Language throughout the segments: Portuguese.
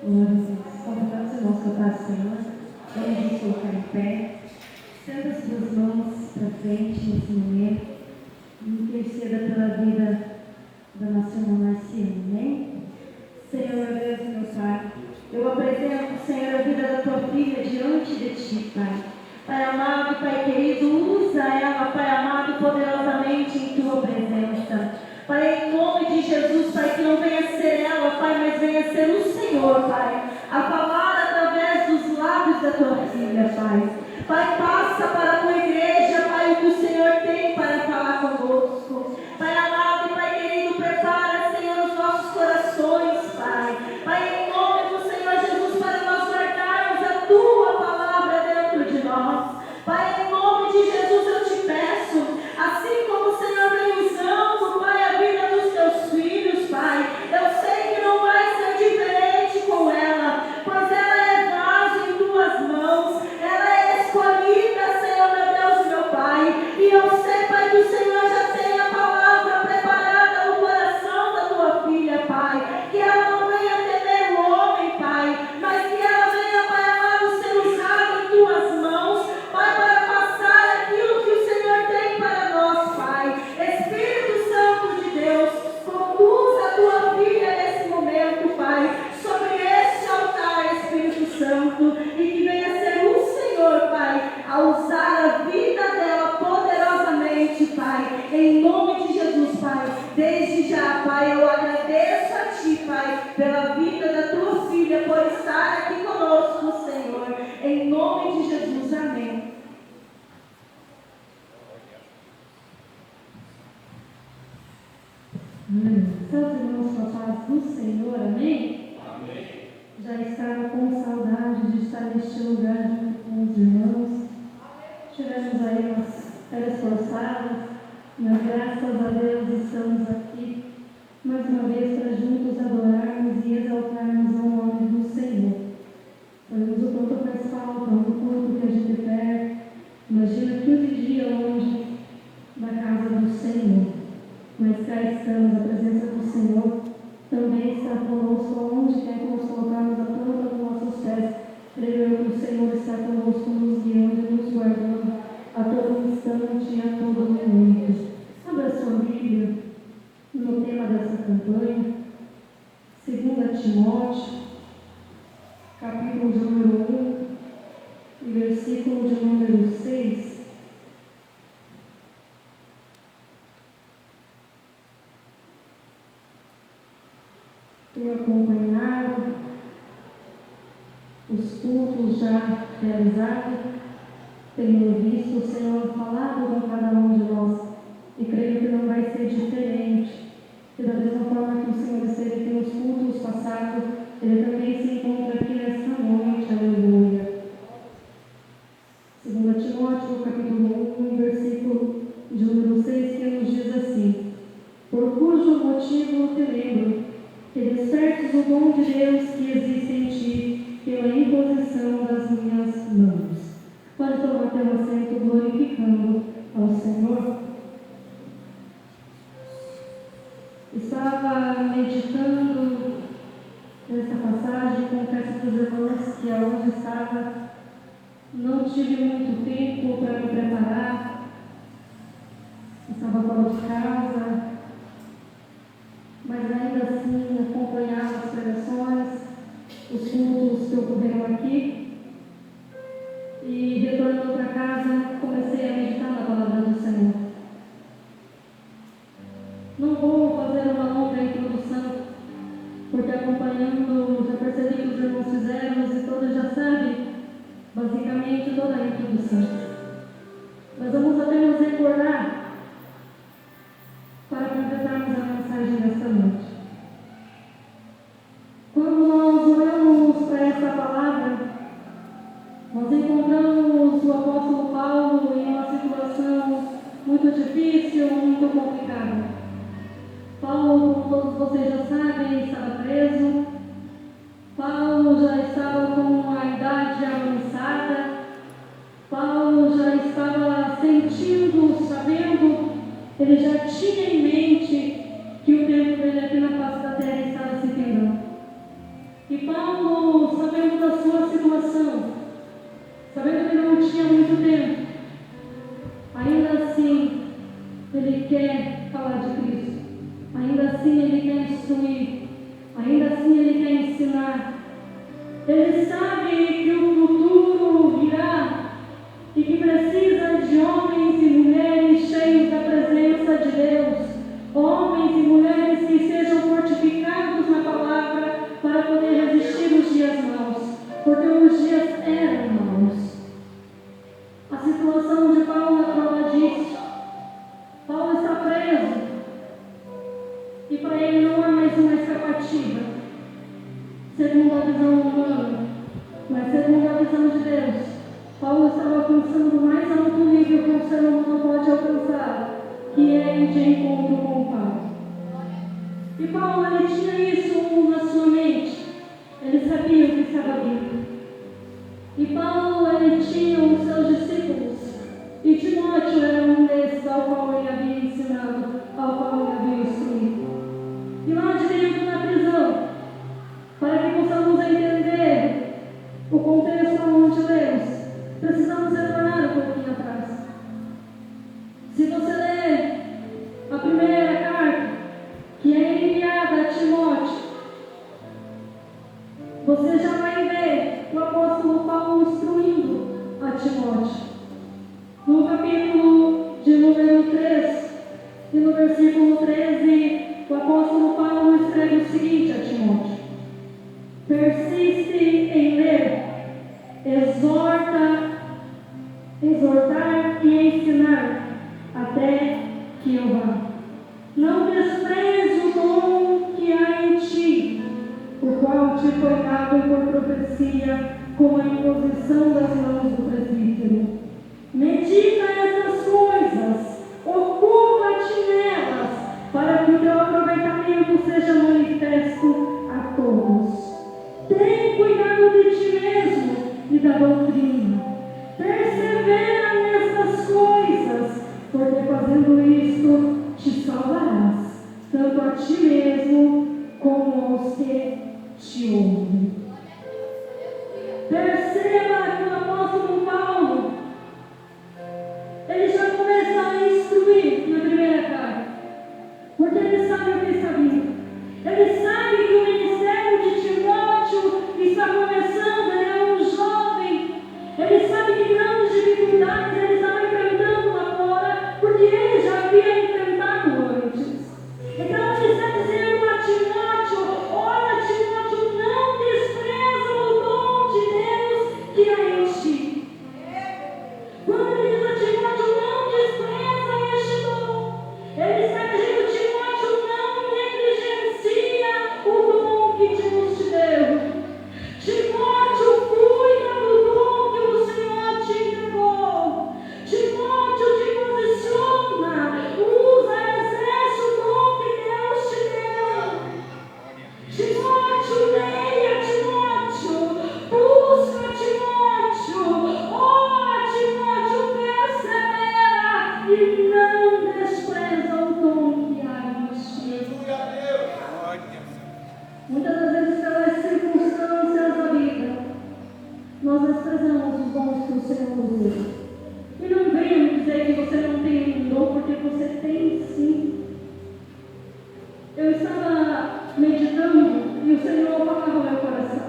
Convidamos o nosso Pai Senhor, vamos nos colocar em pé, estenda as suas mãos para frente nesse momento e interceda pela vida da nossa irmã Marciana, amém? Senhor, meu Deus e meu Pai, eu apresento, Senhor, a vida da tua filha diante de ti, Pai. Pai amado, Pai querido, usa ela, Pai amado, poderosamente em tua presença. Pai, em nome de Jesus, Pai, que não venha ser ela, Pai, mas venha ser o Senhor, Pai, a falar através dos lábios da tua filha, Pai. Pai, passa para a tua igreja, Pai, o que o Senhor tem para falar conosco. Pai amado e Pai querido, prepara, Senhor, os nossos corações, Pai. Pai, em nome do Senhor Jesus, para nós guardarmos a tua palavra dentro de nós. Pai, em nome de Jesus, eu te peço, assim como o Senhor vem usando, Pai, a vida dos teus filhos, Pai, eu sei que não vai ser diferente com ela, pois ela é vaso em tuas mãos, ela é escolhida, Senhor, meu Deus e meu Pai, e eu sei, Pai, que o Senhor já tem a palavra preparada no coração da tua filha, Pai, que ela não venha temer o homem, Pai, mas que ela venha, Pai amado, ser usada em tuas mãos, Pai, para passar aquilo que o Senhor tem para nós, Pai. Espírito Santo de Deus, conduz a tua filha nesse momento, Pai, sobre este altar, Espírito Santo, e que venha ser o Senhor, Pai, a usar a vida dela poderosamente, Pai, em nome de Jesus, Pai. Desde já, Pai, eu agradeço a Ti, Pai, pela vida da tua filha, por estar aqui conosco, Senhor, em nome de Jesus, amém. Seus irmãos com a paz do Senhor, amém? Amém. Já estava com saudade de estar neste lugar junto com os irmãos. Tivemos aí umas férias forçadas, mas graças a Deus estamos aqui mais uma vez para juntos adorarmos e exaltarmos o nome do Senhor. Sabemos o quanto faz falta, o quanto que a gente perde. Imagina 15 dias longe da casa do Senhor. Mas cá estamos, a presença do Senhor também está conosco, onde quer que nos colocarmos a planta dos nossos pés. Creio que o Senhor está conosco, nos guiando e nos guardando a todo instante e a todo momento. Abra a sua Bíblia no tema dessa campanha, 2 Timóteo, capítulo de número 1, e versículo de número 6. Tenho acompanhado os cultos já realizados, tenho visto o Senhor falado com cada um de nós e creio que não vai ser diferente. Que da mesma forma que o Senhor esteve aqui nos cultos passados, Ele também se encontra aqui nesta noite, aleluia. 2 Timóteo, capítulo 1, versículo de número 6, que nos diz assim: por cujo motivo te lembro que despertes o dom de Deus que existe em ti pela imposição das minhas mãos. Pode tomar teu assento glorificando ao Senhor. Estava meditando nessa passagem, confesso para os irmãos que aonde estava não tive muito tempo para me preparar, estava fora de casa, mas ainda assim acompanhava as pregações, os cultos que ocorreram aqui, e retornando para casa comecei a meditar na palavra do Senhor. Não vou fazer uma longa introdução, porque acompanhando, já percebi que os irmãos fizeram e todos já sabem basicamente toda a introdução. Mas vamos apenas recordar para completarmos a mensagem desta noite. Quando nós olhamos para essa palavra, nós encontramos o apóstolo Paulo em uma situação muito difícil, muito complicada. Paulo, como todos vocês já sabem, estava preso. Paulo já estava com a idade avançada. Paulo já estava sentindo, sabendo, ele já tinha em mente que o tempo dele aqui na face da terra estava se findando. E Paulo instruir. Ainda assim Ele quer ensinar. Ele sabe que o futuro virá e que precisa de homens e mulheres cheios da presença de Deus. Homens e mulheres que sejam fortificados na palavra para poder resistir os dias maus. Porque os dias eram maus. A situação de Paulo é prova disso. Paulo está preso. E para ele não há mais uma escapativa, segundo a visão humana, mas segundo a visão de Deus. Paulo estava alcançando o mais alto nível que um ser humano pode alcançar, que é ir de encontro com o Pai. E Paulo, ele tinha isso na sua mente. Ele sabia o que estava vindo. E Paulo, ele tinha os seus discípulos. E Timóteo era um desses ao qual ele havia ensinado, ao qual ele havia instruído. E lá de dentro da prisão, para que possamos entender o contexto onde lemos, precisamos retornar um pouquinho atrás. Se você ler a primeira carta, que é enviada a Timóteo, você já vai ver o apóstolo Paulo instruindo a Timóteo. No capítulo de número 3, e no versículo 13, o apóstolo Paulo escreve o seguinte a Timóteo: persiste em ler, exortar e ensinar, até que eu vá. Não despreze o dom que há em ti, o qual te foi dado por profecia, com a imposição das mãos do presbítero. Medita essas coisas, ocupa-te nelas, para que o teu aproveitamento seja manifesto a todos. Tem cuidado de ti mesmo e da doutrina. Persevera nessas coisas, porque fazendo isto te salvarás, tanto a ti mesmo como aos que te ouvem. Perceba que o apóstolo Paulo, ele já começa a instruir na primeira carta, porque ele sabe o que está vindo. Ele sabe que o ministério de Timóteo está começando. Ele é um jovem. Ele sabe que grandes dificuldades ele estava enfrentando lá fora, porque ele já havia enfrentado antes. Então ele está dizendo a Timóteo: olha, Timóteo, não despreza o dom de Deus que há em ti. Quando ele diz a Timóteo: não despreza este dom, ele está dizendo: Timóteo, não negligencia o dom que Deus te deu. Timóteo, cuida do dom que o Senhor te entregou. Timóteo, te posiciona, usa, exerce o dom que Deus te deu. Timóteo, leia, Timóteo, busca, Timóteo, ora, Timóteo, persevera e não despreza o dom que há em ti. Muitas das vezes, pelas circunstâncias da vida, nós desprezamos os dons que o Senhor nos deu. E não venha me dizer que você não tem um dom, porque você tem sim. Eu estava meditando e o Senhor falava no meu coração: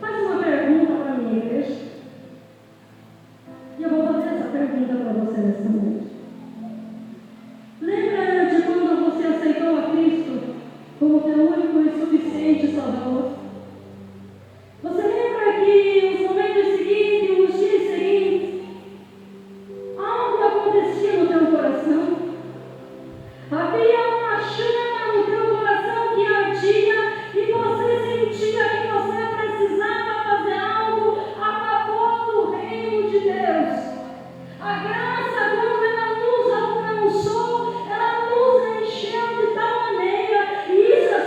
faz uma pergunta para a minha igreja. E eu vou fazer essa pergunta para você nesta noite. Lembra de quando você aceitou a Cristo como teu único e suficiente Salvador? Você lembra que os momentos seguintes, os dias seguintes, algo acontecia no teu coração? Havia uma chama no teu coração que ardia e você sentia que você precisava fazer algo a favor do reino de Deus. A graça, quando ela nos alcançou, ela nos encheu de tal maneira, e isso é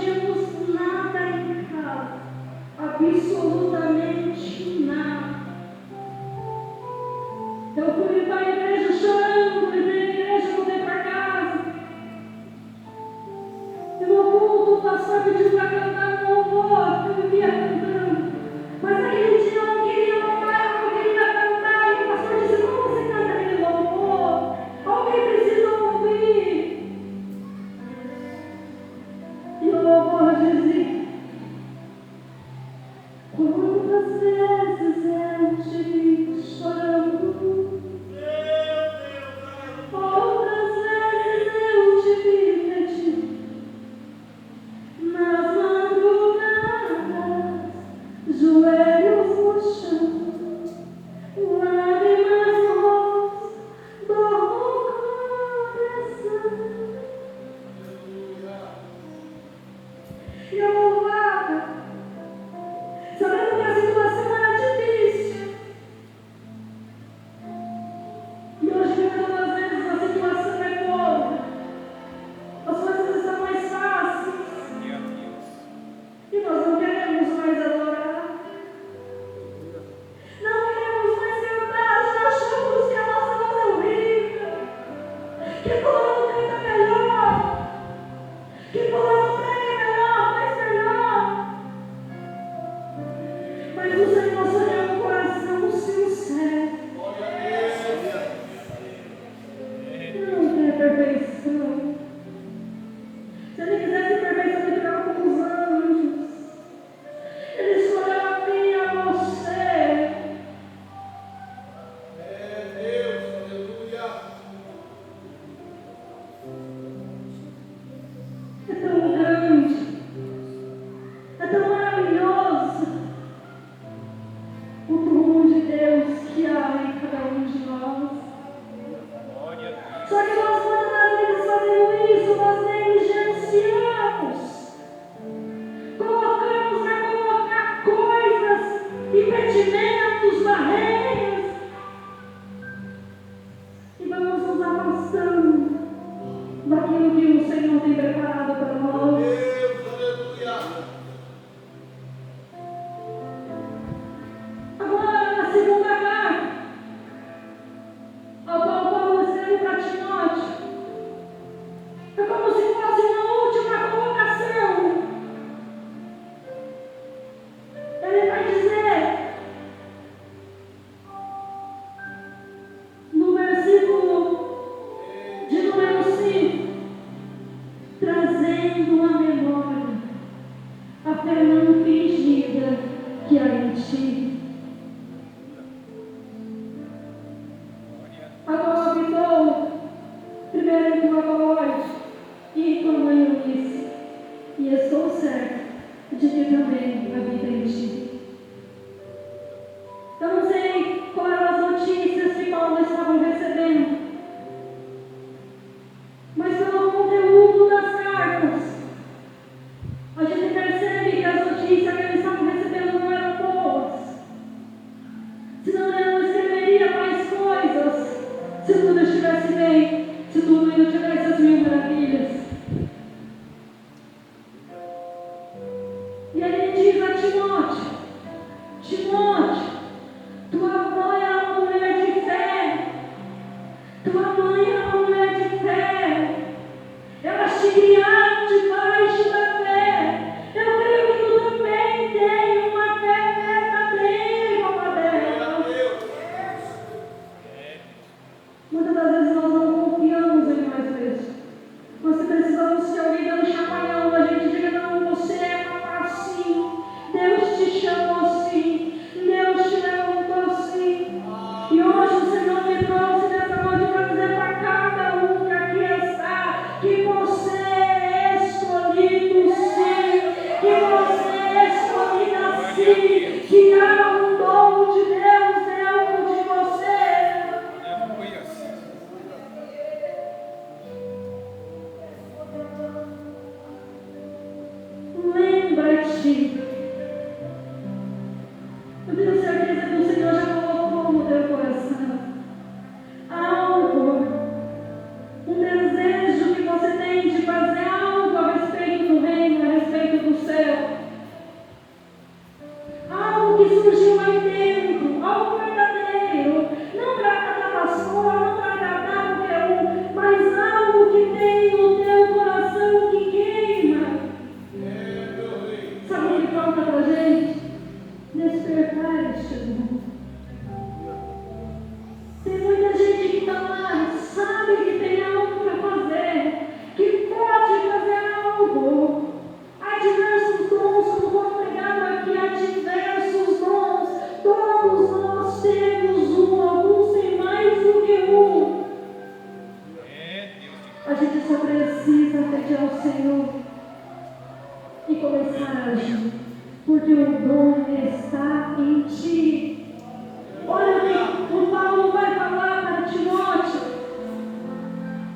tínhamos nada em casa, absolutamente nada. Eu fui para a igreja chorando, fui para a igreja, voltei para casa. E no culto, o pastor pediu para cantar um louvor, eu vivia cantando. Mas aquele dia eu não queria louvar, eu não queria cantar. E o pastor disse: como você canta aquele louvor? Alguém precisa ouvir. E o louvor dizia: quantas vezes eu te vi chorando, outras vezes eu te vi pedindo, nas madrugadas, joelhos no chão, lágrimas no rosto, dor no coração. E eu louvava, sabendo que a situação era difícil. E hoje, muitas das vezes, a situação é boa, as coisas estão mais fáceis. E nós não queremos mais adorar, não queremos mais cantar, já achamos que a nossa voz é horrível, que fulano canta melhor, que fulano prega melhor, faz melhor. Mas o Senhor só quer um coração sincero. Não quer perfeição. Se ele quisesse perfeição, ele ficava com os anjos. Ele escolheu a mim e a você. É tão grande, é tão maravilhoso o dom de Deus que há em cada um de nós. Só que nós, muitas das vezes, fazemos isso, nós negligenciamos. Colocamos a colocar coisas, impedimentos, barreiras, e vamos nos afastando daquilo que o Senhor tem preparado para nós. Agora, na segunda carta, ao qual Paulo escreve para Timóteo, é como se fosse uma última colocação. Ele vai dizer, no versículo de número 5, trazendo à memória a fé não fingida que há em ti. Agora habitou primeiro em tua voz e em tua manhãice, e estou certo de que também habita em ti. Eu não sei quais eram as notícias que Paulo estava recebendo, mas pelo conteúdo das cartas, a gente percebe que as notícias que eles estavam recebendo não eram boas. Senão ele não escreveria mais coisas. Se tudo estivesse bem, se tudo ainda tivesse as mil maravilhas. E ele diz a Timóteo: Timóteo, tua mãe é uma mulher de fé. Tua mãe é uma mulher de fé. Elas te criaram debaixo da fé. Eu creio que tu também tem uma fé verdadeira como a dela. Muitas das vezes nós não confiamos em nós mesmos. Nós precisamos de alguém dando chacoalhão. A gente diga: não, você é capaz sim. Deus te chamou sim. Deus te levantou sim. E hoje o Senhor me trouxe nessa noite para dizer para cada um que aqui está que você é escolhido sim. Que você é escolhida sim. Que há um dom de Deus dentro de você. Lembra-te. Eu tenho certeza que o Senhor já colocou no teu coração algo, um desejo que você tem de fazer algo a respeito do reino, a respeito começar a agir, porque o dom está em ti. Olha o que o Paulo vai falar para Timóteo.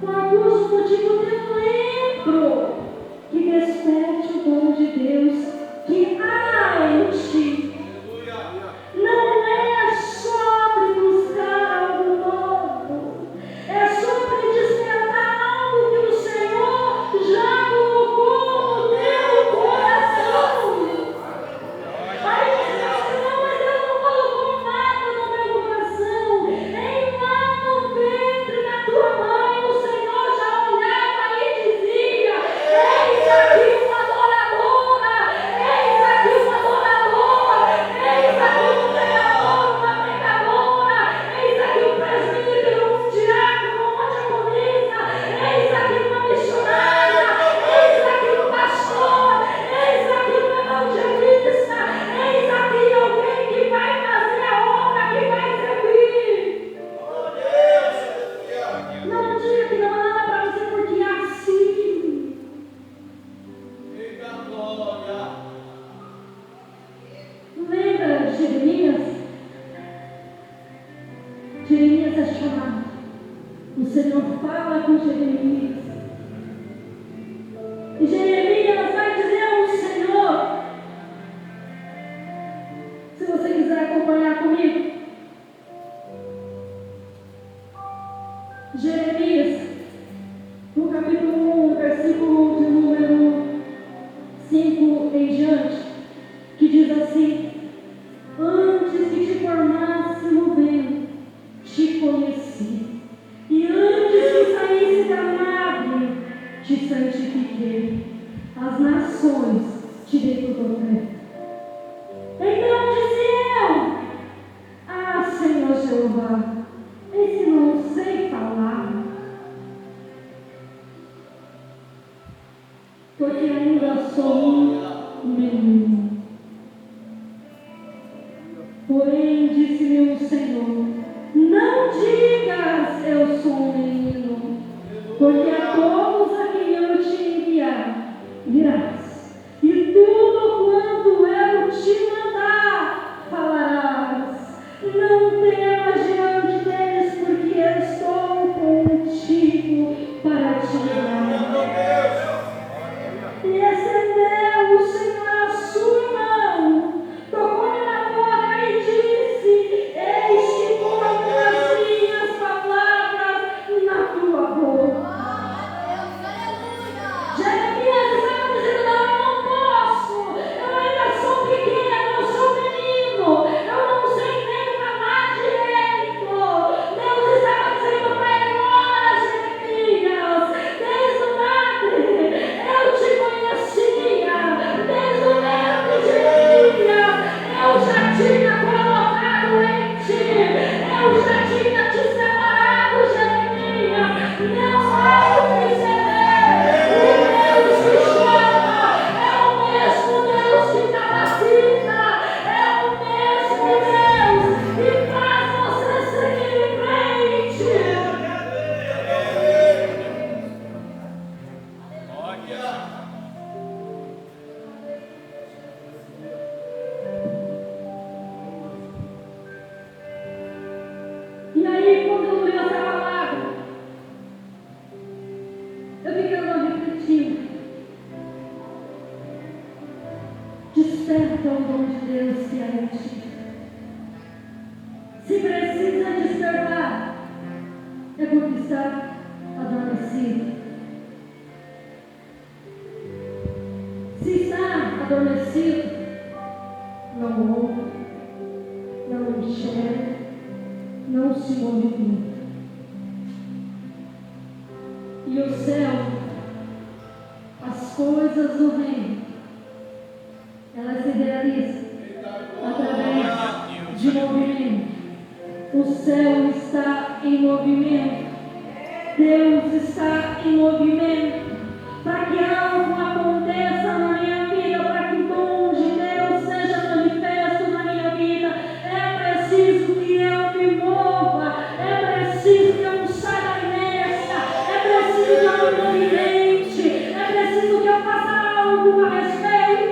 Por alguns motivos eu lembro que desperte o dom de Deus que há em ti. Não é sobre buscar algo novo, é sobre despertar algo que o Senhor já colocou no teu coração. Aí você diz, não, mas Deus não colocou nada no meu coração. Nem lá no ventre da tua mãe, o Senhor já olhava e dizia: eis aqui uma adoradora, eis aqui uma adoradora, eis aqui um pregador, uma pregadora, eis aqui um presbítero, um diácono, uma diaconisa, eis aqui uma missionária, eis aqui um pastor, eis aqui um evangelista, eis aqui alguém que vai fazer a obra, que vai servir. Não diga que não há nada para você, porque é assim. Lembra Jeremias? Jeremias é chamado. O Senhor fala com Jeremias. E Jeremias vai dizer ao Senhor. Se você quiser acompanhar comigo. Jeremias, no capítulo 1, versículo de número 5 em diante, que diz assim: antes que te formasse no ventre, te conheci, e antes que saísse da madre, te santifiquei, as nações te dei por profeta. Então disse eu: ah, Senhor Jeová, eis que não sei falar, porque ainda sou um menino. Porém, disse-me o Senhor: não digas eu sou um menino, porque a todos a quem eu te enviar, virás, e tudo quanto eu te mandar, falarás. Não temas diante deles, porque estou contigo para te guiar. E estendeu o Senhor a sua mão, tocou-lhe na boca e disse: eis que ponho as minhas palavras na tua boca. Jeremias estava dizendo: não, eu não posso, eu ainda sou pequeno, eu sou menino, eu não sei nem falar direito. Deus estava dizendo para ele: ora, Jeremias, desde o madre eu te conhecia, desde o ventre Jeremias eu já tinha colocado em ti, eu já tinha te separado, Jeremias. Não há o que ceder. O Deus que chama é o mesmo Deus que capacita, é o mesmo Deus que faz você seguir em frente. E aí, quando eu li essa palavra, eu fiquei refletindo. Desperta o dom de Deus que é em ti. Se precisa despertar, é porque está adormecido. Se está adormecido, não ouve, não enxerga, não se movimenta. E o céu, as coisas do reino, elas se realizam através de movimento. O céu está em movimento. Deus está em movimento. Para que algo aconteça na minha vida, para que o dom de Deus seja manifesto na minha vida, é preciso que eu me mova, é preciso que eu não saia da inércia, é preciso que eu me movimente, é preciso que eu faça algo a respeito.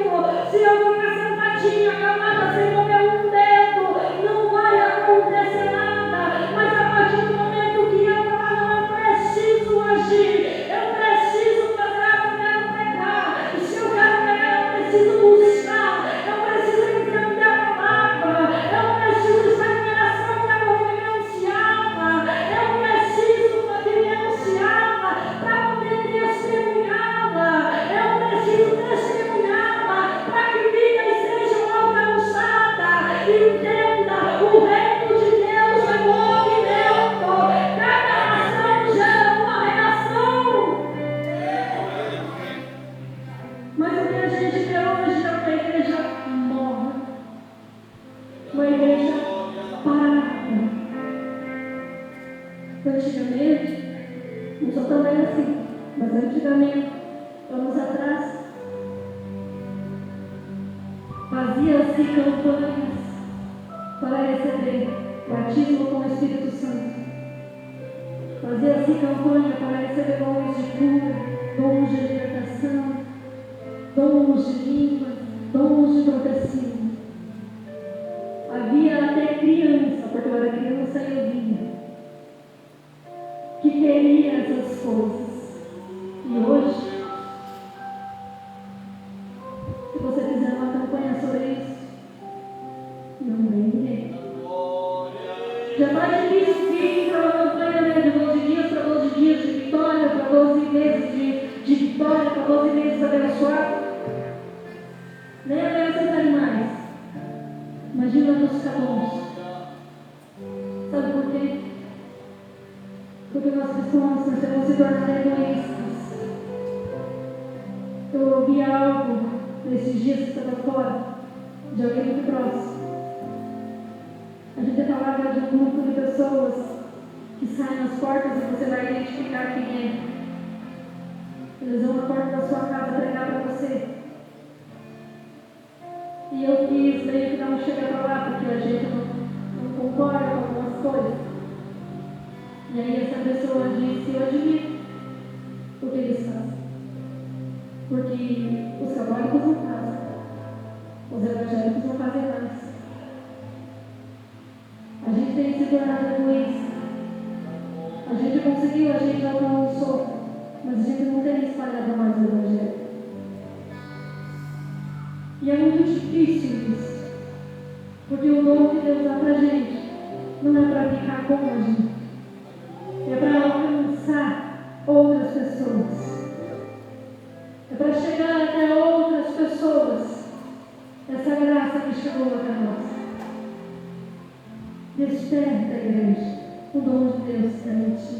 batismo com o Espírito Santo. Fazia-se campanha para receber dons de cura, dons de libertação, dons de línguas, dons de profecia. Havia até criança, porque eu era criança e eu via, que queria essas coisas. E hoje, se você fizer uma campanha sobre isso, não vem ninguém. Já está difícil ir para uma campanha de 12 dias para 12 dias de vitória, para 12 meses de vitória, para 12 meses abençoado. Nem abençoar mais. Imagina nos cabos. Sabe por quê? Porque nós cristãos temos se tornar egoístas. Eu ouvi algo nesses dias que estava fora, de alguém muito próximo. A gente falava de um grupo de pessoas que saem nas portas e você vai identificar quem é. Eles vão na porta da sua casa pregar para você. E eu quis meio que dar um chega para lá, porque a gente não concorda com algumas coisas. E aí essa pessoa disse, eu admiro o que eles fazem. Porque os católicos não fazem. Os evangélicos não fazem mais. A gente tem se tornado egoísta. A gente conseguiu, a gente já alcançou, mas a gente não tem espalhado mais o evangelho. E é muito difícil isso. Porque o dom que Deus dá pra gente não é para ficar com a gente. É para alcançar outras pessoas. É para chegar até outras pessoas. Essa graça que chegou até nós. Desperta, igreja, o dom de Deus está em ti.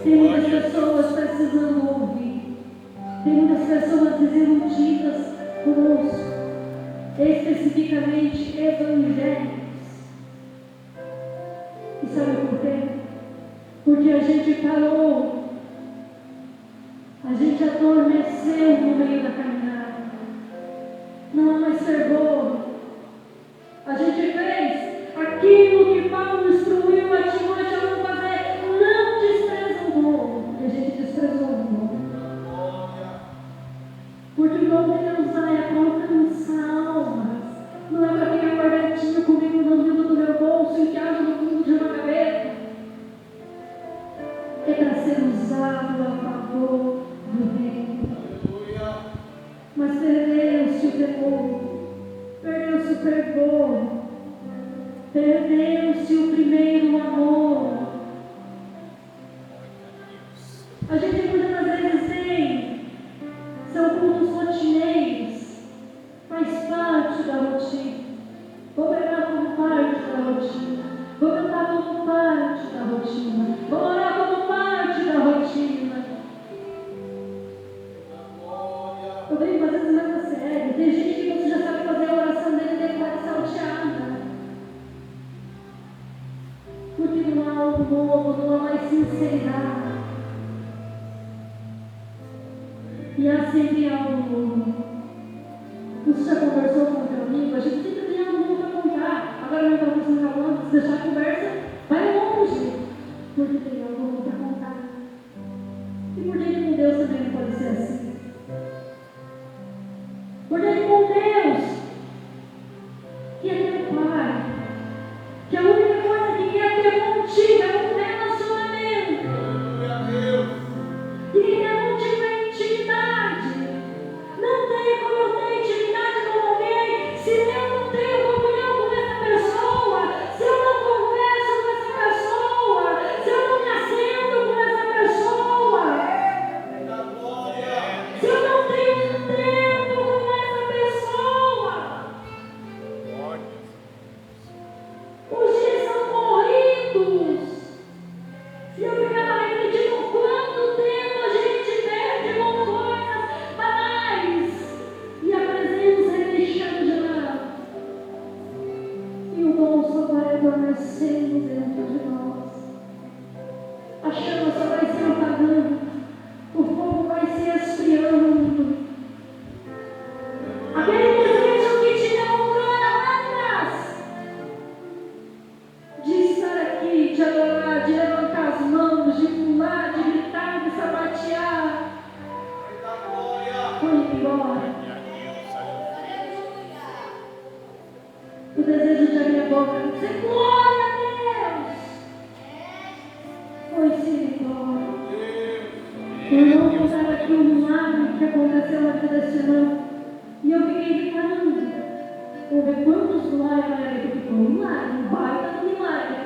Tem muitas pessoas precisando ouvir. Tem muitas pessoas desiludidas conosco, especificamente evangélicos. E sabe por quê? Porque a gente parou, a gente adormeceu no meio da caminhada. Não há mais fervor. A gente fez aquilo que Paulo instruiu a Timóteo a não fazer. Não despreza o dom. E a gente desprezou o dom. Porque o dom que Deus dá é para alcançar almas. Não é para ficar guardadinho comigo no ouvido do meu bolso, enfiado no fundo de uma gaveta. É para ser usado a favor do reino. Mas perdeu-se o temor, perdeu-se o fervor, perdeu-se o primeiro amor. A gente muitas vezes tem, são cultos rotineiros, faz parte da rotina. Vou pegar como parte da rotina, vou cantar como parte da rotina, vou orar como parte da rotina. Eu venho às vezes mais a sério. Tem gente que você já sabe fazer a oração dele depois salteada. Porque não há algo novo, não há mais sinceridade. E há sempre algo novo. Você já conversou com o teu amigo? A gente sempre tem algo novo para contar. Agora não estamos falando, se deixar a conversa, vai longe. Porque tem algo novo para contar. E por que com Deus também não pode ser assim? Porque com Deus, que é teu Pai, que a única coisa que quer ter contigo é um relacionamento. E quem quer contigo é intimidade. Não tem como eu ter intimidade com alguém se eu não tenho comunhão com essa pessoa, se eu não embora. O desejo de abrir a boca e dizer glória a Deus. Foi-se embora. Eu não vou contar aqui um milagre que aconteceu na vida desse irmão. E eu fiquei reclamando. Vou ver quantos glórias vai haver, porque foi um milagre, um baita do milagre.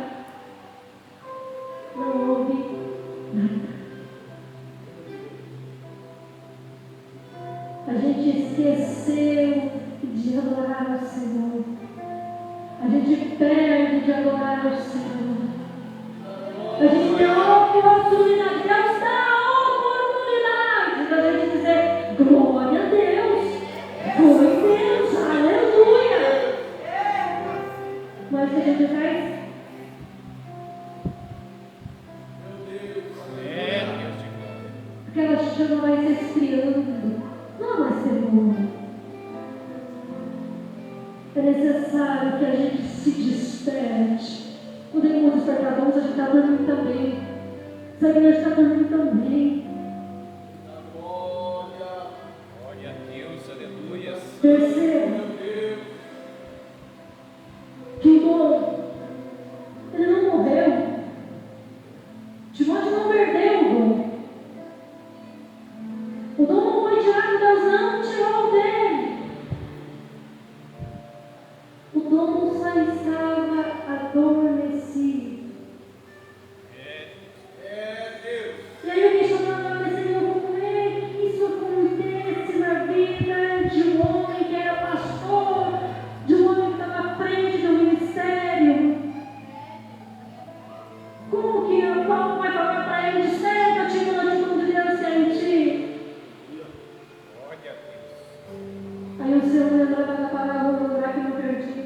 Não houve nada. A gente esqueceu de adorar o Senhor. A gente perde de adorar o Senhor. A gente tem a oportunidade, Deus dá a oportunidade da gente dizer glória a Deus, foi Deus, aleluia. Mas o que a gente faz? Aquela chama vai se esfriando, não vai ser boa. É necessário que a gente se desperte. O demônio despertar, vamos, a gente está dormindo também. Essa igreja está dormindo também. Glória a Deus, aleluia. Perceba que o dom, ele não morreu. Timóteo não perdeu o dom. O dom não foi tirado, Deus não tirou dele. O dom só estava adormecido. E aí eu me chamava e Senhor, como é que isso acontece na vida de um homem que era pastor, de um homem que estava à frente do ministério? Como que o Paulo vai falar para ele, desperta-te quando a atitude de Deus em ti? Aí o Senhor lembrava da palavra do lugar que eu perdi.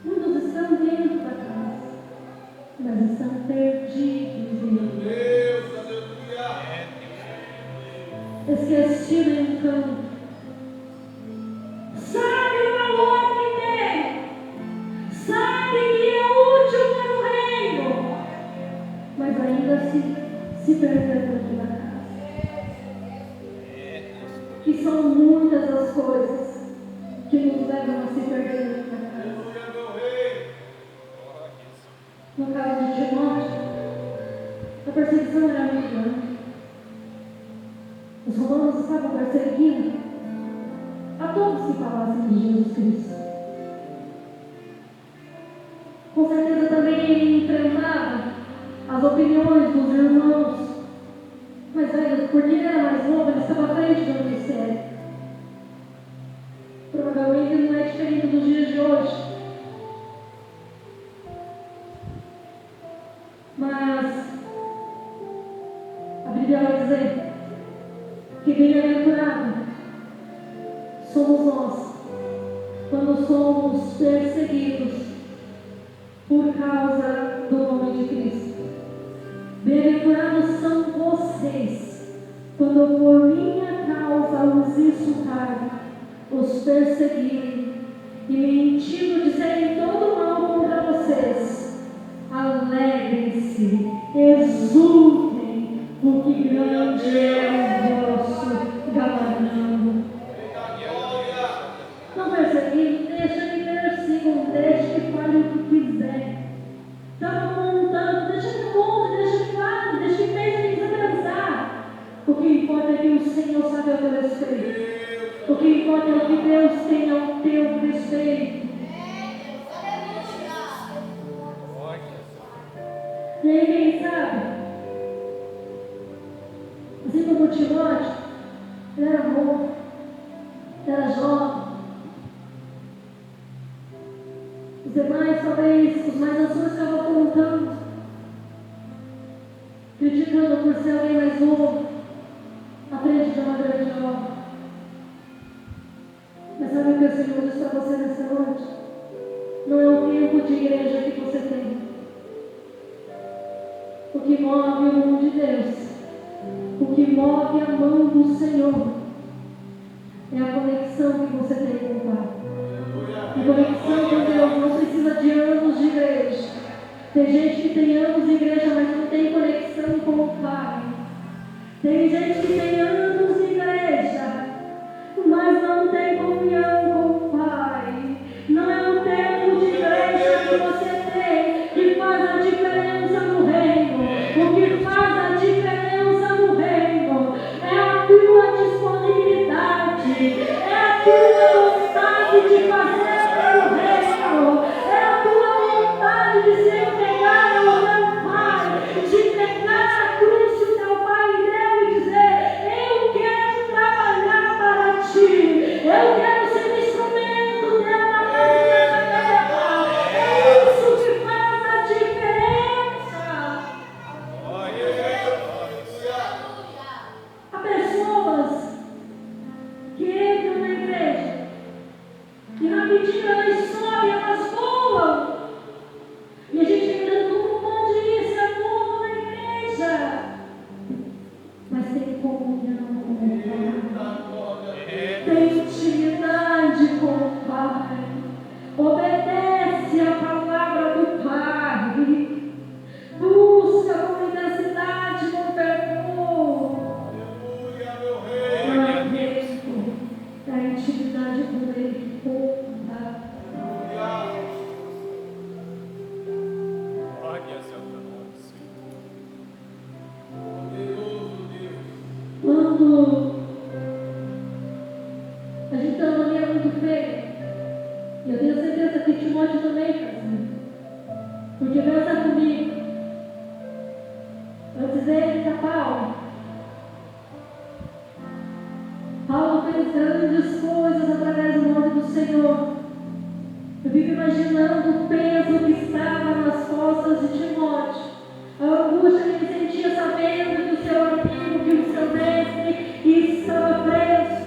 Muitos estão dentro da casa, mas estão perdidos em Deus. Esquecido em um canto. Sabe o valor que tem, sabe que é útil para o reino, mas ainda se perdeu dentro da casa. E são muitas as coisas que nos levam a se perder dentro da casa. No caso de Timóteo, a perseguição era muito grande. Os romanos estavam perseguindo a todos que falassem de Jesus Cristo. Com certeza também ele enfrentava as opiniões dos irmãos. Mas velho, porque ele era mais novo, ele estava à frente do ministério. Provavelmente ele não é diferente dos dias de hoje. Mas a Bíblia vai dizer que bem-aventurado somos nós quando somos perseguidos por causa do nome de Cristo. Bem-aventurados são vocês quando por minha causa os insultarem, os perseguirem e mentindo dizerem todo mal contra vocês. Alegrem-se, exultem, porque grande é o vosso galardão. Não perseguindo, deixa que persigam, deixa que falem o que quiser. Estava montando, deixa que monte, deixa que fale, deixa que pense, que precisa pensar. O que importa é que o Senhor sabe ao teu respeito. O que importa é o que Deus tem ao teu respeito. E aí, quem sabe? Assim como Timóteo, ele era bom, era jovem. Os demais, talvez, os mais anciões estavam apontando, criticando por ser alguém mais novo, à frente de uma grande obra. Mas sabe o que o Senhor diz para você nessa noite? Não é o tempo de igreja que você tem. O que move o mundo de Deus, o que move a mão do Senhor, é a conexão que você tem com o Pai. A conexão com Deus não precisa de anos de igreja. Tem gente que tem anos de igreja, mas não tem conexão com o Pai. Tem gente que tem anos de igreja, o dia elas sobem, elas voam. E a gente fica dando como pode isso, é novo na igreja. Mas tem comunhão com o Pai. Tem intimidade com o Pai. Obedece a palavra do Pai. Busca com intensidade, com fervor. Glória a Deus. É a intimidade com Ele que conta. Glória a seu nome, Senhor. Quando a gente está numa maneira muito feia, e eu tenho certeza que Timóteo também fazia, porque pensa comigo, antes dele está Paulo fez grandes coisas através do nome do Senhor. Eu fico imaginando o peso que estava nas costas de Timóteo, a angústia que ele sentia sabendo que o seu amigo, que o seu mestre estava preso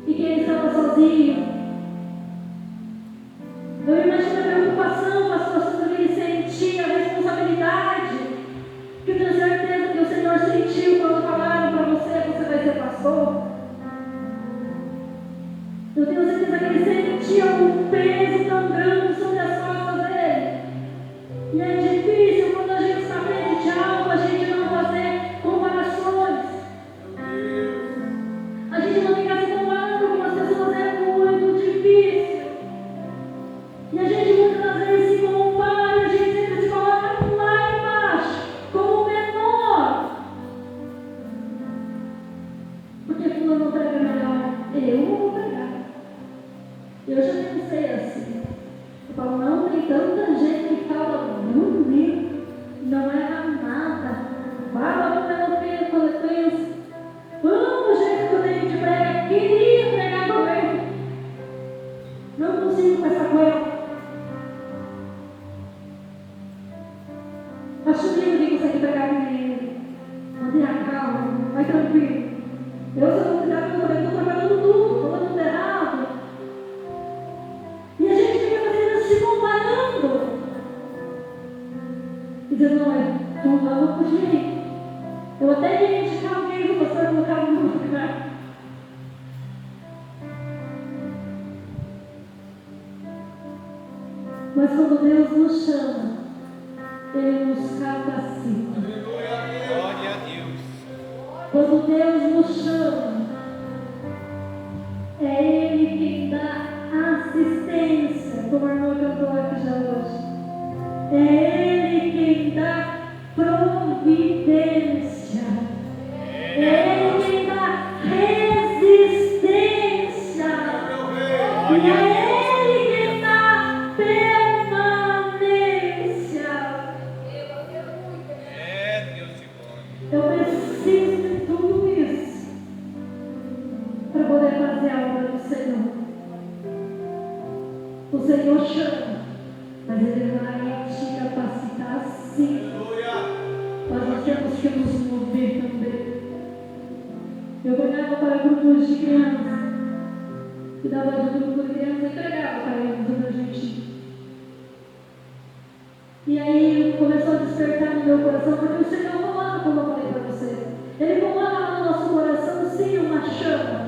e que ele estava sozinho. Eu imagino a preocupação com a situação que ele sentia, a responsabilidade que eu tenho certeza que o Senhor sentiu quando falaram para você que você vai ser pastor. Eu tenho certeza que ele sentia um peso tão grande sobre as costas dele. E é difícil quando a gente está frente de algo, a gente não fazer comparações. A gente não ficar se comparando com as pessoas, é muito difícil. E a gente muitas vezes se compara, a gente sempre se coloca lá embaixo, como menor. Porque fulano prega melhor, eu não vou pregar. Eu já pensei assim. Eu falo, não, tem tanta gente que fala bonito, não erra nada. Fala pela frequência. Vamos, gente, que o David prega, queria pregar com ele. Não consigo com essa coisa. Acho lindo que consegue pregar com ele. Não tenha calma, vai tranquilo. Eu sou convidado que eu estou trabalhando tudo, falando tudo errado. E a gente fica fazendo se comparando. E dizendo, não, não podia ir. Eu até ia indicar alguém que o pastor colocava no lugar. Mas quando Deus nos chama, Ele nos capacita. Glória a Deus. Quando Deus nos chama, é Ele quem dá assistência, como a irmã cantou aqui já hoje. É Ele quem dá providência. É Ele quem dá resistência. E é Ele quem dá permanência. É Deus de glória. Eu preciso de tudo isso para poder fazer a obra do Senhor. O Senhor chama, mas Ele vai te capacitar sim. Mas nós temos que nos mover também. Eu olhava para grupos de crianças, e dava de grupo de crianças e pregava para eles do meu jeitinho. E aí começou a despertar no meu coração, porque o Senhor falava, como eu falei para você. Ele colocava no nosso coração, sim, uma chama.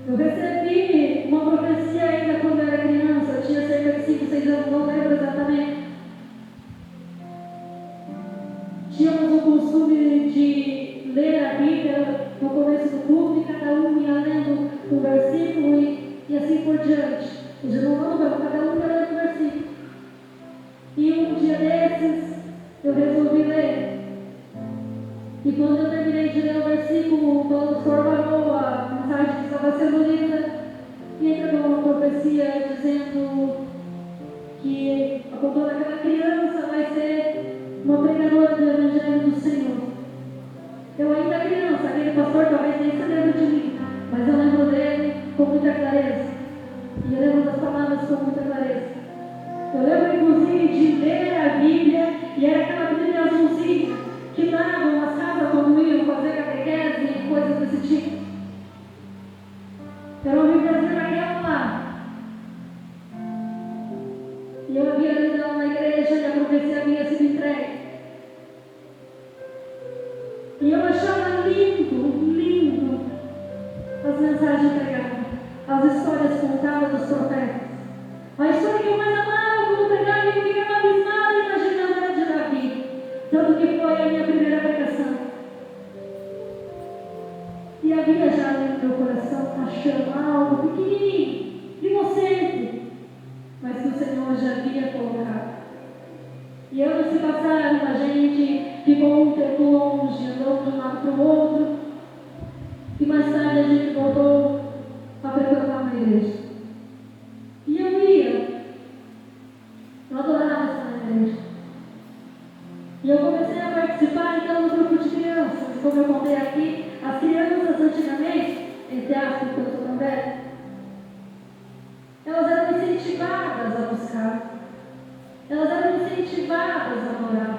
Eu recebi uma profecia ainda quando eu era criança, eu tinha cerca de 5, 6 anos, não lembro exatamente. Tínhamos o costume de ler a Bíblia no começo do culto, e cada um ia lendo um versículo e assim por diante. E de novo, cada um ia lendo um versículo. E um dia desses, eu resolvi ler. E quando eu terminei de ler o versículo, o pastor falou a mensagem que estava sendo lida, e entregou uma profecia dizendo que a cultura daquela criança vai ser uma pregadora do Evangelho do Senhor. Eu ainda criança, aquele pastor talvez nem se lembre de mim, mas eu lembro dele com muita clareza. E eu lembro das palavras com muita clareza. Eu lembro inclusive de ler a Bíblia, e era aquela Bíblia azulzinha que davam nas casas quando iam fazer catequese e coisas desse tipo. Era uma Bíblia daquela lá. E eu havia ido lá na igreja e a profecia havia sido entregue. E eu achava lindo as mensagens pregadas, as histórias contadas dos profetas. A história que eu mais amava quando pregava e eu ficava abismada imaginando era de Davi. Tanto que foi a minha primeira pregação. E havia já no meu coração achando algo pequenininho, inocente, mas que o Senhor já havia colocado. E anos se passaram, a gente ficou um tempo longe, andou de um lado para o outro, e mais tarde a gente voltou a frequentar uma igreja. E eu adorava estar na igreja. E eu comecei a participar então do grupo de crianças. Como eu contei aqui, as crianças antigamente, entre aspas, que eu sou tão velha, elas eram incentivadas a buscar. Elas eram incentivadas a orar.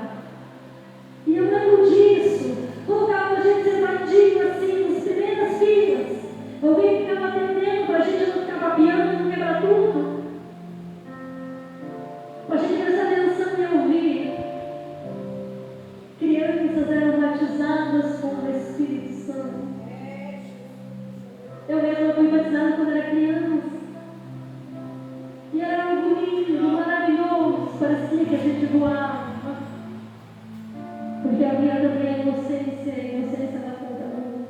E eu lembro disso. Colocava a gente sentadinho assim, nas primeiras filas. Alguém ficava atendendo para a gente não ficar papiando, não quebrar tudo. Para a gente prestar atenção e ouvir. Crianças eram batizadas com o Espírito Santo. Eu mesma fui batizada quando era criança. E era algo lindo, maravilhoso. Parecia que a gente voava. Porque havia também a inocência da conta do mundo.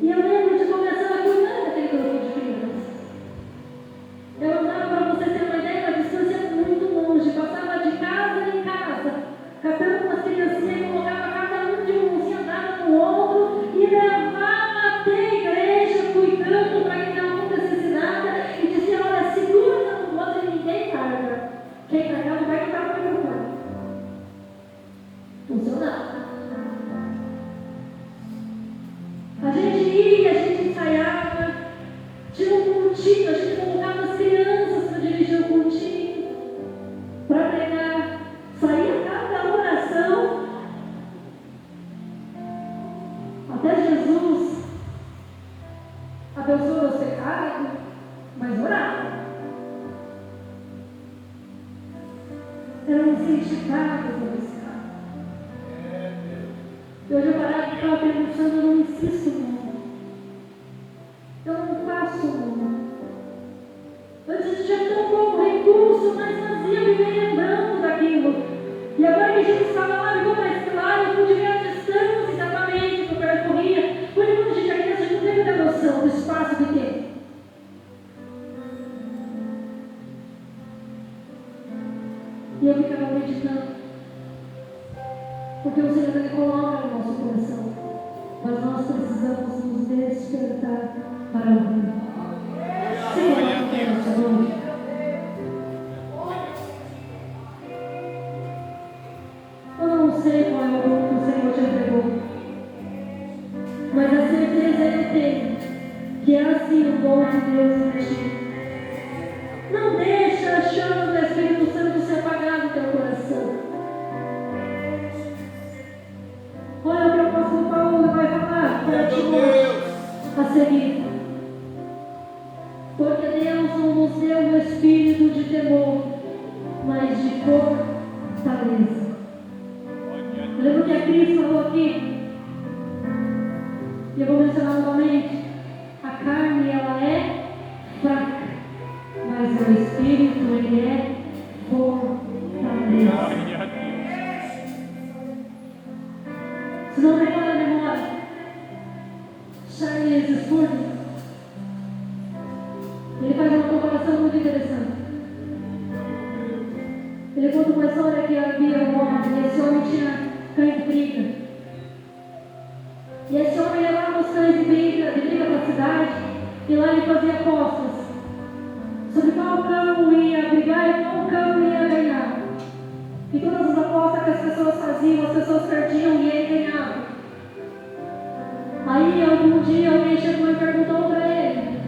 E eu lembro de começar a cuidar daquele grupo de crianças. Eu andava, para vocês terem uma ideia, a distância muito longe. Passava de casa em casa, catando umas criancinhas e colocava cada um de um, se andava no outro e levava até a igreja, cuidando para que não acontecesse nada. E dizia: olha, segura no outro e ninguém carga. Quem carregava vai ficar para o microfone. Funcionava. A gente ia, a gente ensaiava. Tinha um cultinho, a gente colocava as crianças para dirigir o cultinho, para pregar. Saía cada oração. Até Jesus abençoou os pecados, mas orava. Eram incentivados a buscar. E hoje eu parava e ficava pensando: eu não insisto muito. Eu não faço muito. Antes tinha tão pouco recurso, mas fazia me lembrando daquilo. E agora que Jesus estava lá, ficou mais claro, eu pude ver a distância exatamente que eu percorria. Porque quando a gente é criança, a gente não tem muita noção do espaço que tem. E eu ficava meditando, porque o Senhor ele coloca no nosso coração, mas nós precisamos nos despertar para ouvir. Senhor, eu não sei qual é o dom que o Senhor te entregou, mas a certeza eu tenho que é assim o dom de Deus em ti. Não deixa a chama do Espírito Santo se apagar no teu coração. Olha o que o apóstolo Paulo vai falar para Timóteo a seguir. Porque Deus não nos deu um espírito de temor, mas de fortaleza. Lembra o que a Cris falou aqui? E eu vou mencionar novamente. A carne, ela é fraca, mas o Espírito, ele é fortaleza. Se não recorda a memória, Charles Spurgeon, ele faz uma comparação muito interessante. Ele conta uma história que havia um homem, e esse homem tinha cães de briga. E esse homem levava os cães de briga para a cidade, e lá ele fazia apostas sobre qual cão ia brigar e qual cão ia ganhar. E todas as apostas que as pessoas faziam, as pessoas perdiam e ele ganhava. Aí algum dia alguém chegou e perguntou para ele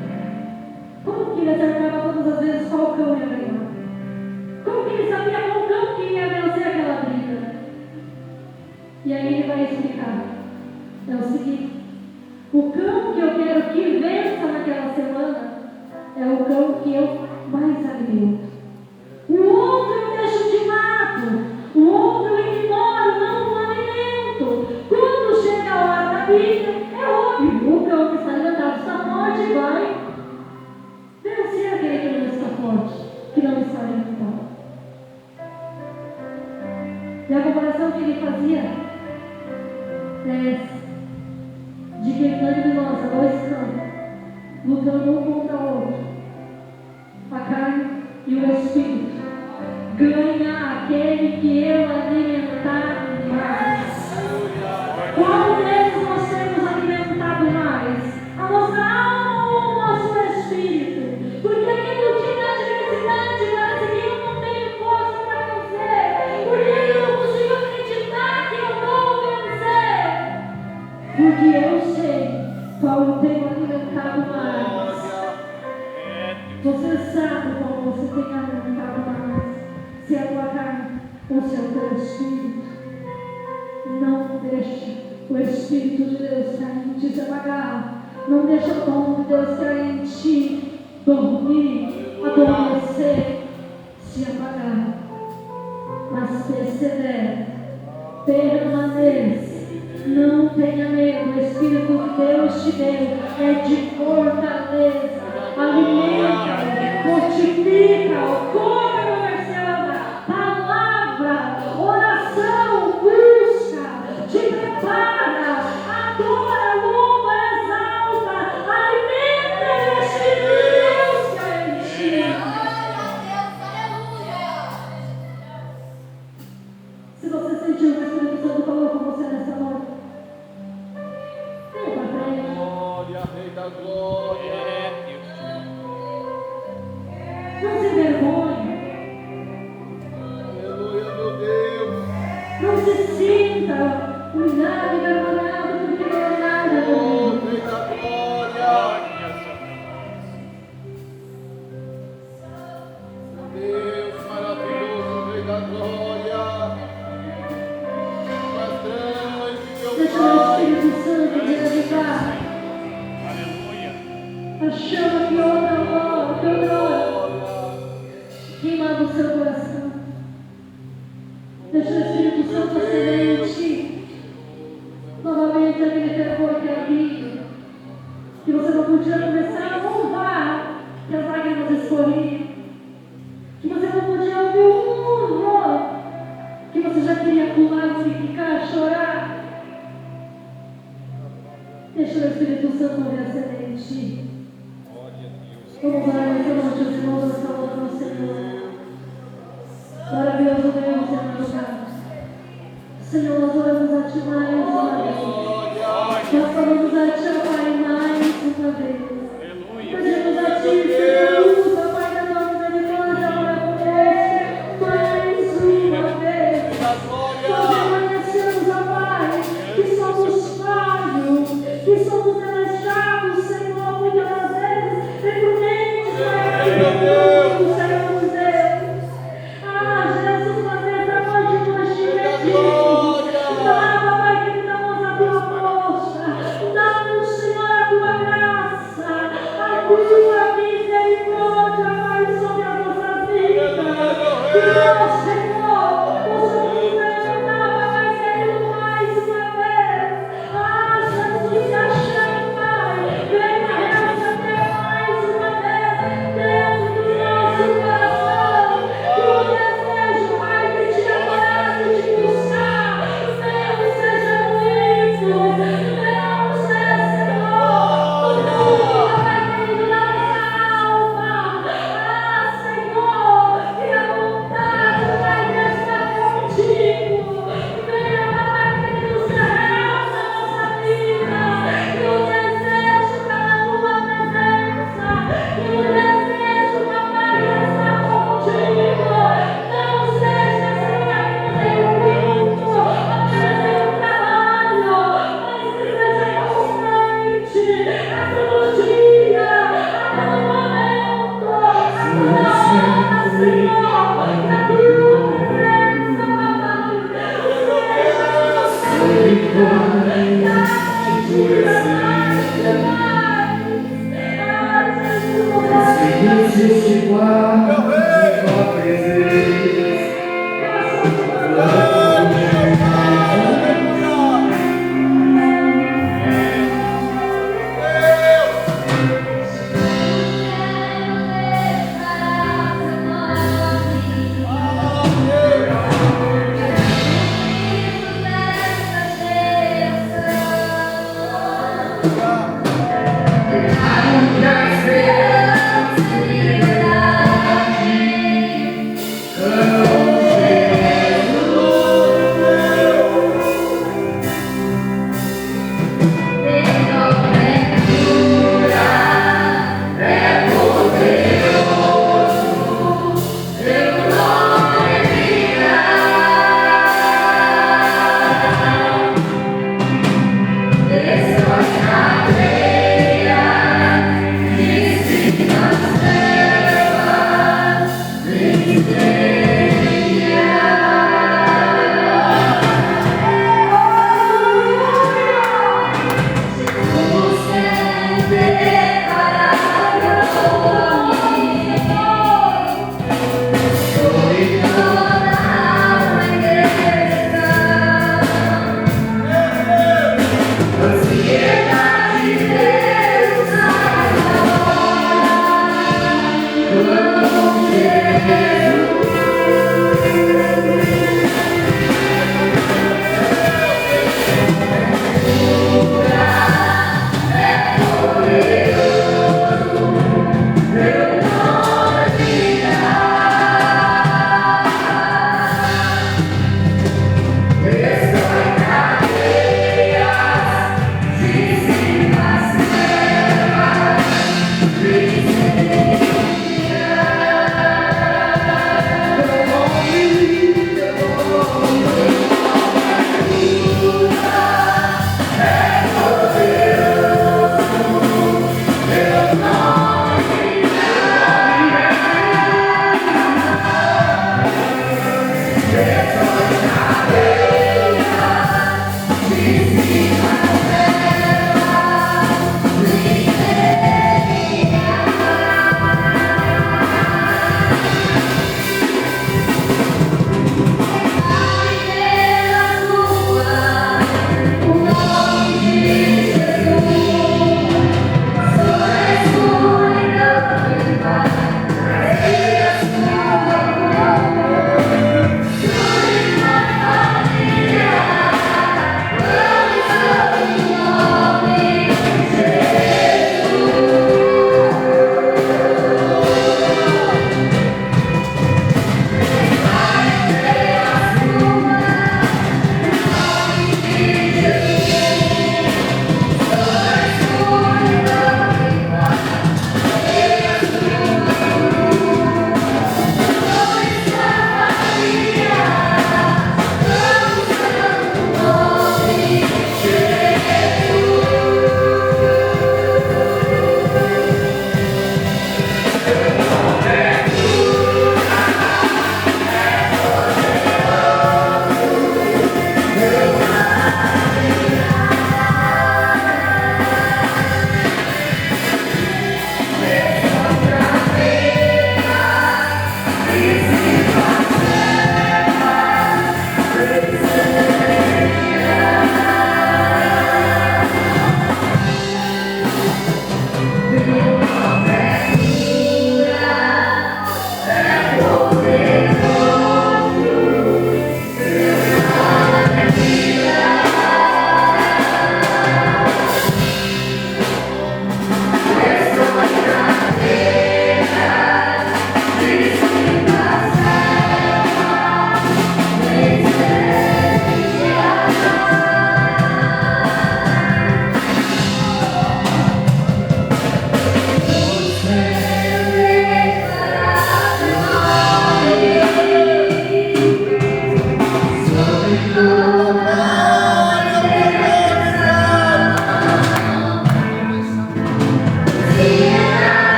como que ele acertava todas as vezes qual cão ia ganhar. Como que ele sabia qual cão que ia vencer aquela briga? E aí ele vai explicar. É o seguinte: o cão que eu quero que vença naquela semana é o cão que eu mais alimento. O outro eu deixo de mato, o outro eu ignoro, não o alimento. Quando chega a hora da briga, é óbvio, o cão que está alimentado está forte e vai vencer aquele que não está forte, que não está alimentado. E a comparação que ele fazia é de que cada de nós, dois cães, lutando um contra o outro, a carne e o espírito, ganha aquele que eu alimentar mais. Qual deles nós temos alimentado mais? A nossa alma ou o nosso espírito? Porque aquilo que na adversidade parece que eu não tenho força para vencer, porque eu não consigo acreditar que eu vou vencer, porque eu sei qual eu tenho alimentado mais. Você sabe qual você tem alimentado mais, se é a tua carne ou se é o teu espírito. Não deixe o Espírito de Deus cair em ti, se apagar. Não deixe o dom de Deus cair em ti, dormir, adormecer, se apagar. Mas persevere, permaneça. Não tenha medo, o Espírito que Deus te deu é de fortaleza, alimenta, fortifica, come, conversando, palavra, oração, busca, te prepara, adora, louva, exalta, alimenta o Espírito de Deus que é em ti. Se você sentiu que o Espírito Santo falou com você nessa noite, venha para frente. Glória, Rei da Glória. Não se envergonhe. Aleluia, meu Deus. Não se sinta humilhado e envergonhado porque não é nada. Oh, Rei da Glória. Meu Deus, maravilhoso, Rei da Glória. Patrão, meu Deixa o Pai. Espírito Santo te avivar. A chama que outra queimando o seu coração. Deixa o Espírito Santo acender em ti. Novamente aquele fervor que havia. Que você não podia começar a louvar, que as lágrimas escorriam. Que você não podia ouvir um louvor, que você já queria pular, ficar, chorar. Deixa o Espírito Santo acender em ti. Vamos orar nessa noite, os irmãos, nós falamos ao Senhor. Maravilhoso Deus e amado Pai. Senhor, nós oramos a Ti mais uma vez. Nós falamos a Ti, ó Pai, mais uma vez. Pedimos a Ti, Senhor, usa, Pai, da tua misericórdia, ora conosco mais uma vez. Nós reconhecemos, ó Pai, que somos falhos, que somos alejados, Senhor, muitas das vezes, reprudentes, Pai, do Senhor Deus. Ah, Jesus, nós entramos de nós te pedimos. Dá, Pai, que damos a tua força. Dá-nos, Senhor, a tua graça, a tua misericórdia, Pai, sobre a nossa vida. Que nós, Senhor, possamos levantar, Pai, querido, mais uma vez. Ah, Jesus, se achando, Pai, venha reacender mais uma vez dentro do nosso coração. Que o desejo, Pai, de te adorar, de te buscar, venham seja muito, venham ser, Senhor, tudo, Pai querido, na nossa alma. Ah, Senhor, que a vontade, Pai, de estar contigo, venha, Pai querido, ser real na nossa vida. Que o desejo pela tua presença, que o desejo, Papai, de estar contigo, não seja, Senhor, apenas em um culto, apenas em um trabalho, mas que seja constante, a todo dia, a todo momento, a toda hora, Senhor, que a tua presença, Papai, seja mais demais. Ah, Jesus,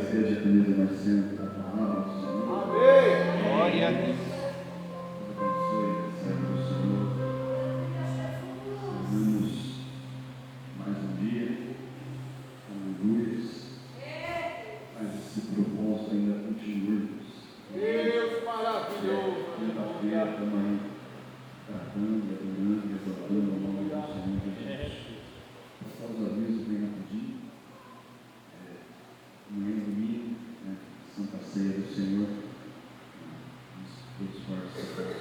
esteja com a mesa mais sempre a palavra do Senhor. Amém. Glória a Deus. Abençoe a serva do Senhor. Terminamos mais um dia, aleluia. Mas esse propósito ainda continuamos. Deus maravilhoso. Quinta-feira também, cantando, adorando e exaltando o nome do Senhor Jesus. Passar os avisos bem rapidinho. Amanhã domingo, né, Santa Ceia do Senhor. Todos participam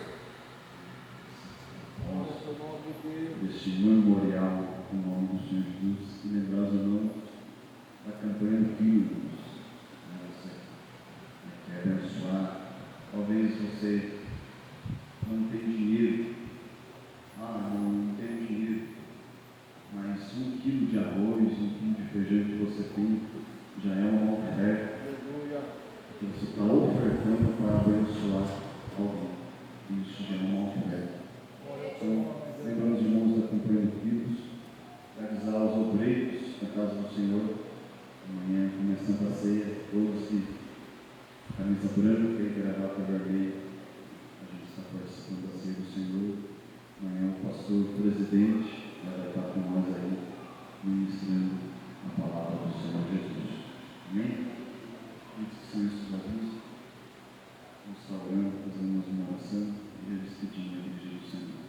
deste memorial com o nome do Senhor Jesus. E lembrar os irmãos da campanha do Filhos. Você quer abençoar. Talvez você não tenha dinheiro. Não tenho dinheiro. Mas 1 quilo de arroz, 1 quilo de feijão que você tem já é uma oferta. Que você está ofertando para abençoar alguém. Isso já é uma oferta. Então, lembrando os irmãos da Campanha do Filhos, para avisar os obreiros da casa do Senhor. Amanhã começando a ceia, todos que camisa branca e gravata vermelha. A gente está participando da ceia do Senhor. Amanhã o pastor presidente vai estar com nós aí, ministrando a palavra do Senhor Jesus. Amém? Antes que são esses avisos, vamos estar orando, fazendo uma oração e despedindo a igreja do Senhor.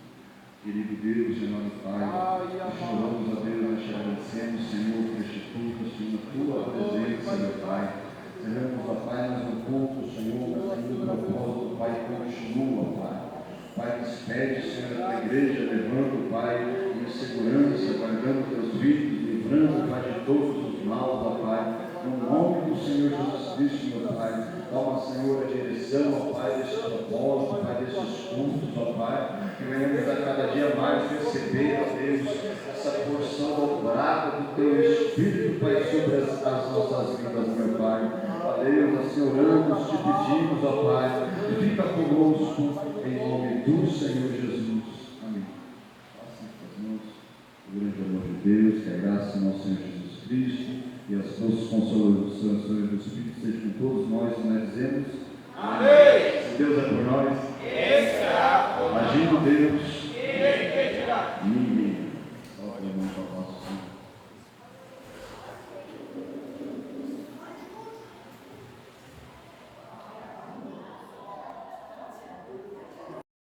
Querido Deus, amado Pai, nós choramos a Deus, nós te agradecemos, Senhor, por este culto, Senhor, tua presença, meu Pai. Senhor, ó Pai, mas o culto, Senhor, o propósito, Pai, continua, Pai. Pai, despede, Senhor, da igreja, levando, Pai, em segurança, guardando teus filhos, livrando, Pai, de todos os maus, ó Pai. No nome do Senhor Jesus Cristo, meu Pai, toma, Senhor, a direção, ó Pai, desse propósito, Pai, desses cultos, ó Pai, que venhamos a cada dia mais receber, ó Deus, essa porção dobrada do Teu Espírito, Pai, sobre as nossas vidas, meu Pai. Ó Deus, assim oramos, te pedimos, ó Pai, fica conosco, em nome do Senhor Jesus. Amém. Façam com as mãos o grande amor de Deus, que a graça do nosso Senhor Jesus Cristo e as doces consolações do Espírito sejam com todos nós, nós dizemos amém. Se Deus é por nós, agindo Deus,